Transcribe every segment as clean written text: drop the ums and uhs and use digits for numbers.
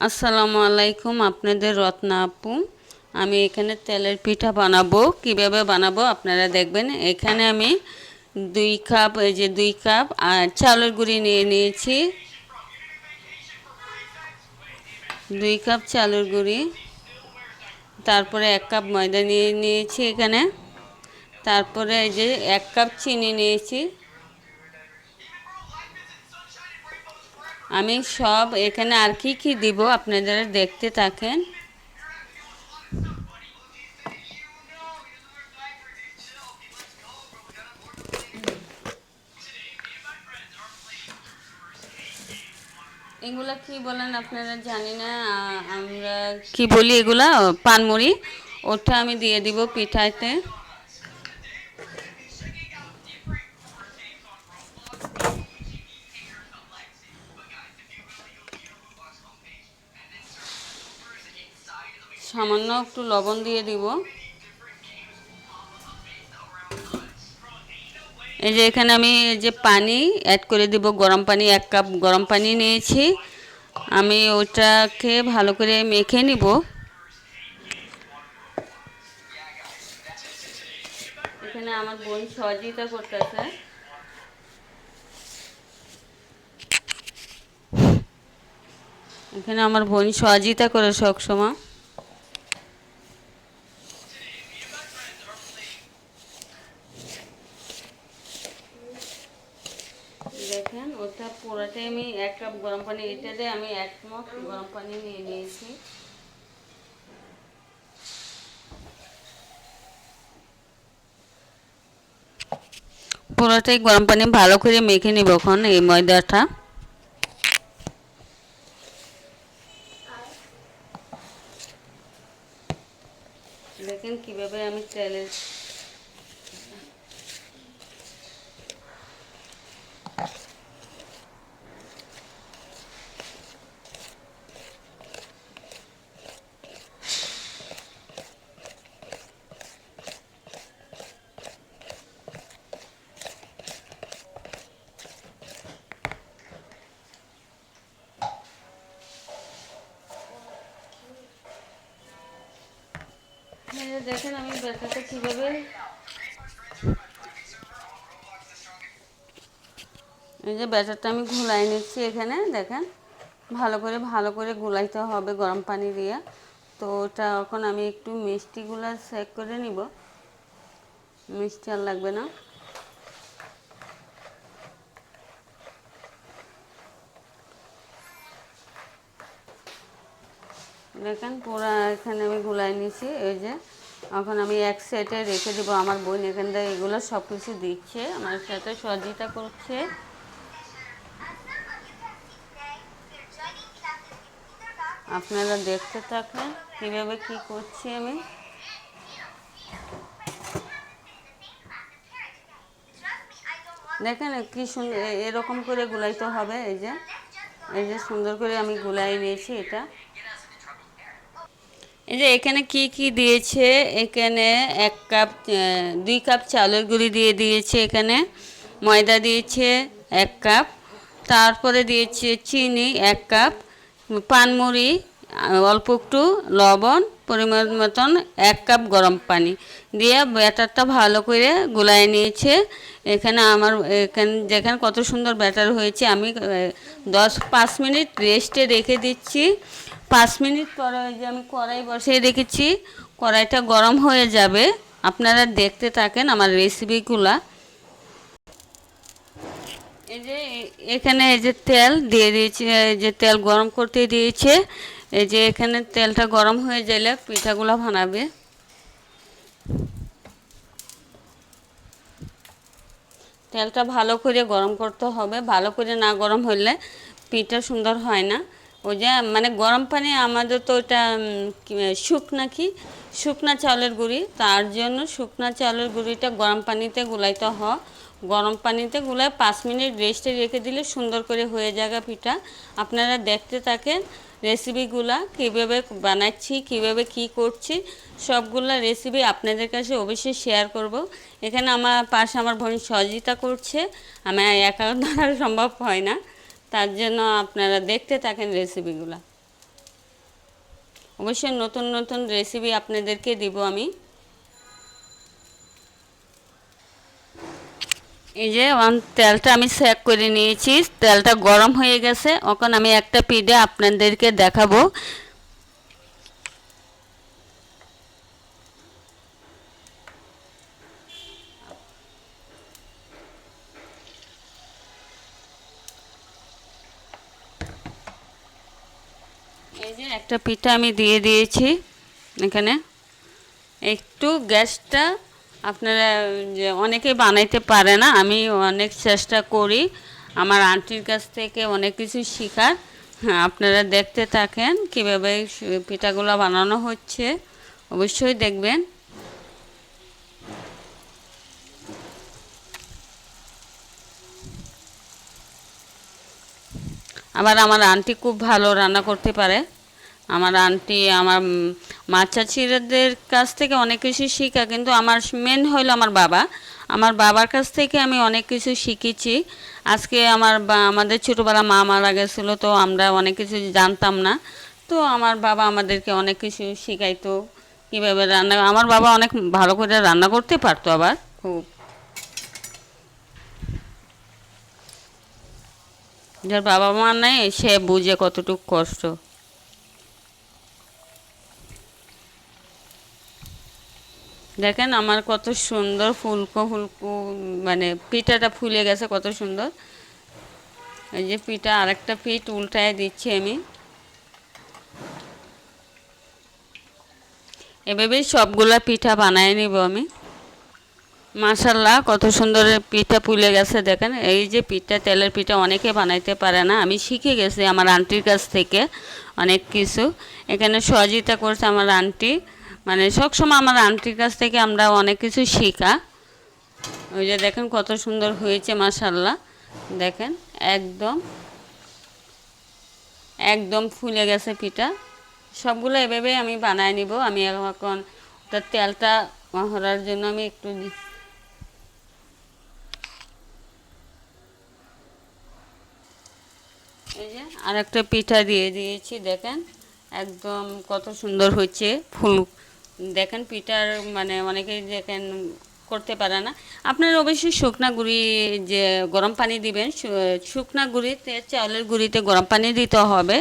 আসসালামু আলাইকুম, আপনাদের রত্না আপু। আমি এখানে তেলের পিঠা বানাবো। কিভাবে বানাবো আপনারা দেখবেন। এখানে আমি 2 কাপ, এই যে 2 কাপ আর চালের গুঁড়ি নিয়ে নিয়েছি। 2 কাপ চালের গুঁড়ি, তারপরে 1 কাপ ময়দা নিয়ে নিয়েছি এখানে। তারপরে এই যে 1 কাপ চিনি নিয়েছি। আমি সব এখানে আর কি কি দিব আপনারা দেখতে থাকেন। এগুলা কি বলেন আপনারা জানি না, আমরা কি বলি এগুলা, পানমুড়ি। ওটা আমি দিয়ে দিব পিঠাতে। সামান্য একটু লবণ দিয়ে দিব। এই যে এখানে আমি এই যে পানি অ্যাড করে দিব, গরম পানি, 1 কাপ গরম পানি নিয়েছি। আমি ওটাকে ভালো করে মেখে নিব। এখানে আমার বোন সহযোগিতা করতেছে। এখানে আমার বোন সহযোগিতা করে সবসময়। দেখেন ওটা পুরোটাই আমি 1 কাপ গরম পানি, এটাতে আমি 1 মগ গরম পানি নিয়ে নিয়েছি। পুরোটাই গরম পানি ভালো করে মেখে নিব এখন এই ময়দাটা। দেখেন কিভাবে আমি তেলের দেখেন আমি ব্যাটারটা কীভাবে, এই যে ব্যাটারটা আমি ঘুলাই নিচ্ছি এখানে। দেখেন ভালো করে গুলাইতে হবে গরম পানি দিয়ে। তো ওটা এখন আমি একটু মিষ্টিগুলো চেক করে নিব। মিষ্টি আর লাগবে না। দেখেন পুরো এখানে আমি গুলাই নিছি। এই যে এখন আমি এক সাইডে রেখে দেবো। আমার বোন এখান থেকে এগুলো সব কিছু দিচ্ছে, আমার সাথে সহযোগিতা করছে। আপনারা দেখতে থাকেন কীভাবে কি করছি আমি। দেখেন কি সুন্দর এরকম করে গুলাইতে হবে। এই যে সুন্দর করে আমি গুলাই নিয়েছি এটা। এই যে এখানে কি কি দিয়েছে, এখানে 1 কাপ, 2 কাপ চালের গুঁড়ি দিয়ে দিয়েছে, এখানে ময়দা দিয়েছে 1 কাপ, তারপরে দিয়েছে চিনি 1 কাপ, পানমুড়ি, অল্প একটু লবণ, পরিমাণ মতন 1 কাপ গরম পানি দিয়ে ব্যাটারটা ভালো করে গুলাই নিয়েছে। এখানে আমার এখানে দেখেন কত সুন্দর ব্যাটার হয়েছে। আমি 5 মিনিট রেস্টে রেখে দিচ্ছি। 5 মিনিট পরে ওই যে আমি কড়াই বসিয়ে রেখেছি, কড়াইটা গরম হয়ে যাবে। আপনারা দেখতে থাকেন আমার রেসিপিগুলা। এই যে এখানে এই যে তেল দিয়ে দিয়েছি, এই যে তেল গরম করতে দিয়েছে। এই যে এখানে তেলটা গরম হয়ে গেলে পিঠাগুলো বানাবে। তেলটা ভালো করে গরম করতে হবে, ভালো করে না গরম হলে পিঠা সুন্দর হয় না। ওই যে মানে গরম পানি, আমাদের তো ওটা শুকনা চালের গুঁড়ি, তার জন্য শুকনা চালের গুঁড়িটা গরম পানিতে গুলাইতে হয়। গরম পানিতে গুলায় 5 মিনিট রেস্টে রেখে দিলে সুন্দর করে হয়ে যাবে পিঠা। আপনারা দেখতে থাকেন রেসিপিগুলা কীভাবে বানাচ্ছি, কীভাবে কি করছি, সবগুলা রেসিপি আপনাদের কাছে অবশ্যই শেয়ার করব। এখানে আমার পাশে আমার বোন সহযোগিতা করছে, আমার একা দ্বারা সম্ভব হয় না। তার জন্য আপনারা দেখতে থাকেন রেসিপিগুলা। অবশ্যই নতুন নতুন রেসিপি আপনাদেরকে দিব আমি। এই যে তেলটা আমি সেক করে নিয়েছি, তেলটা গরম হয়ে গেছে। এখন আমি একটা পিঠে আপনাদেরকে দেখাবো। এই যে একটা পিঠা আমি দিয়ে দিয়েছি এখানে। একটু গ্যাসটা আপনারা, যে অনেকেই বানাইতে পারে না, আমি অনেক চেষ্টা করি আমার আন্টির কাছ থেকে অনেক কিছু শেখার। হ্যাঁ, আপনারা দেখতে থাকেন কীভাবে পিঠাগুলো বানানো হচ্ছে, অবশ্যই দেখবেন। আবার আমার আন্টি খুব ভালো রান্না করতে পারে। আমার আন্টি আমার মা চাচিদের কাছ থেকে অনেক কিছু শেখা, কিন্তু আমার মেন হইলো আমার বাবা। আমার বাবার কাছ থেকে আমি অনেক কিছু শিখেছি। আজকে আমাদের ছোটোবেলা মা মারা গেছিলো, তো আমরা অনেক কিছু জানতাম না। তো আমার বাবা আমাদেরকে অনেক কিছু শেখাইতো কীভাবে রান্না। আমার বাবা অনেক ভালো করে রান্না করতে পারতো আবার খুব। যার বাবা মা নেই সে বুঝে কতটুকু কষ্ট। দেখেন আমার কত সুন্দর ফুলকো ফুলকো, মানে পিঠাটা ফুলে গেছে কত সুন্দর। এই যে পিঠা, আরেকটা পিঠ উল্টায় দিচ্ছি আমি। এভাবেই সবগুলা পিঠা বানায় নিব আমি। মাশাল্লাহ কত সুন্দর পিঠা ফুলে গেছে দেখেন। এই যে পিঠা, তেলের পিঠা অনেকে বানাইতে পারে না, আমি শিখে গেছি আমার আন্টির কাছ থেকে অনেক কিছু। এখানে সহযোগিতা করছে আমার আন্টি, মানে সবসময় আমার আন্টির কাছ থেকে আমরা অনেক কিছু শেখা। ওই যে দেখেন কত সুন্দর হয়েছে মাশাল্লাহ। দেখেন একদম একদম ফুলে গেছে পিঠা। সবগুলো এভাবে আমি বানায় নিব। আমি এখন তার তেলটা হওয়ার জন্য আমি একটু এই যে আর একটা পিঠা দিয়ে দিয়েছি দেখেন, একদম কত সুন্দর হচ্ছে ফুল। দেখেন পিঠার মানে অনেকেই দেখেন করতে পারে না। আপনারা অবশ্যই শুকনা গুঁড়ি, যে গরম পানি দিবেন, শুকনা গুঁড়িতে চাউলের গুঁড়িতে গরম পানি দিতে হবে।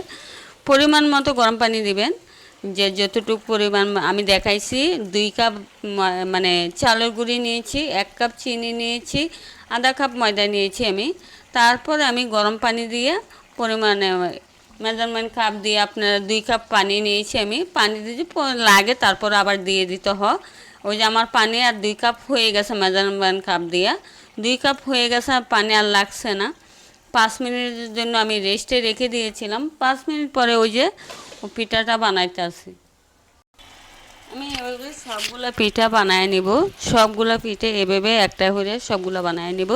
পরিমাণ মতো গরম পানি দিবেন, যে যতটুকু পরিমাণ আমি দেখাইছি। 2 কাপ মানে চালের গুঁড়ি নিয়েছি, 1 কাপ চিনি নিয়েছি, আধা কাপ ময়দা নিয়েছি আমি। তারপর আমি গরম পানি দিয়ে পরিমাণে মেজারমেন্ট কাপ দিয়ে আপনার 2 কাপ পানি নিয়েছি আমি। পানি যদি লাগে তারপর আবার দিয়ে দিতে হয়। ওই যে আমার পানি আর 2 কাপ হয়ে গেছে মেজারমেন্ট কাপ দিয়ে। 2 কাপ হয়ে গেছে, পানি আর লাগছে না। 5 মিনিটের জন্য আমি রেস্টে রেখে দিয়েছিলাম। 5 মিনিট পরে ওই যে পিঠাটা বানাইতে আসি। আমি এভাবে সবগুলো পিঠা বানায় নিব। সবগুলো পিঠে এভাবে একটা করে সবগুলো বানায় নিব।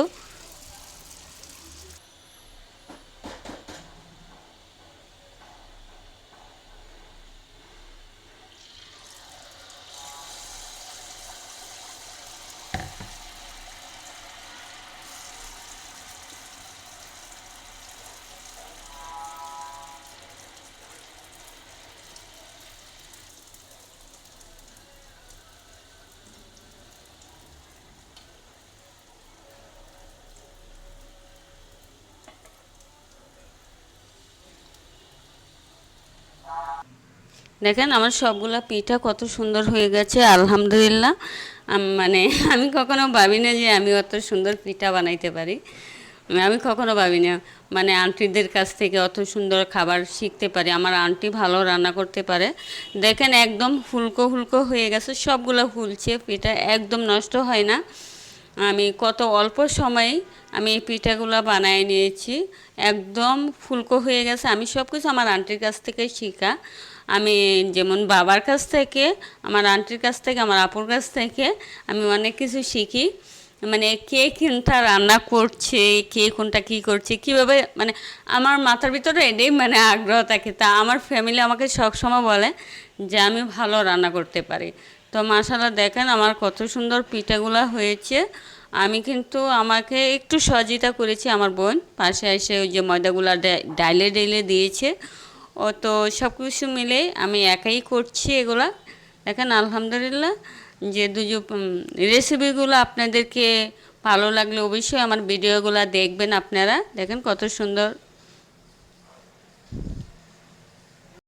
দেখেন আমার সবগুলা পিঠা কত সুন্দর হয়ে গেছে আলহামদুলিল্লাহ। মানে আমি কখনো ভাবি না যে আমি অত সুন্দর পিঠা বানাইতে পারি। আমি কখনো ভাবি না মানে আন্টিদের কাছ থেকে অত সুন্দর খাবার শিখতে পারি। আমার আন্টি ভালো রান্না করতে পারে। দেখেন একদম ফুলকো ফুলকো হয়ে গেছে, সবগুলো ফুলছে, পিঠা একদম নষ্ট হয় না। আমি কত অল্প সময়ে আমি এই পিঠাগুলো বানিয়ে নিয়েছি, একদম ফুলকো হয়ে গেছে। আমি সব কিছু আমার আন্টির কাছ থেকে শেখা। আমি যেমন বাবার কাছ থেকে, আমার আন্টির কাছ থেকে, আমার আপুর কাছ থেকে আমি অনেক কিছু শিখি। মানে কে কোনটা রান্না করছে, কে কোনটা কী করছে, কীভাবে, মানে আমার মাথার ভিতরে এটাই মানে আগ্রহ থাকে। তা আমার ফ্যামিলি আমাকে সবসময় বলে যে আমি ভালো রান্না করতে পারি। তো মাশাআল্লাহ দেখেন আমার কত সুন্দর পিঠাগুলো হয়েছে। আমি কিন্তু আমাকে একটু সহযোগিতা করেছি আমার বোন, পাশে এসে ওই যে ময়দাগুলো ডাইলে ডাইলে দিয়েছে। ও তো সব কিছু মিলে আমি একাই করছি এগুলা। দেখেন আলহামদুলিল্লাহ যে রেসিপিগুলো আপনাদেরকে ভালো লাগলে অবশ্যই আমার ভিডিওগুলো দেখবেন আপনারা। দেখেন কত সুন্দর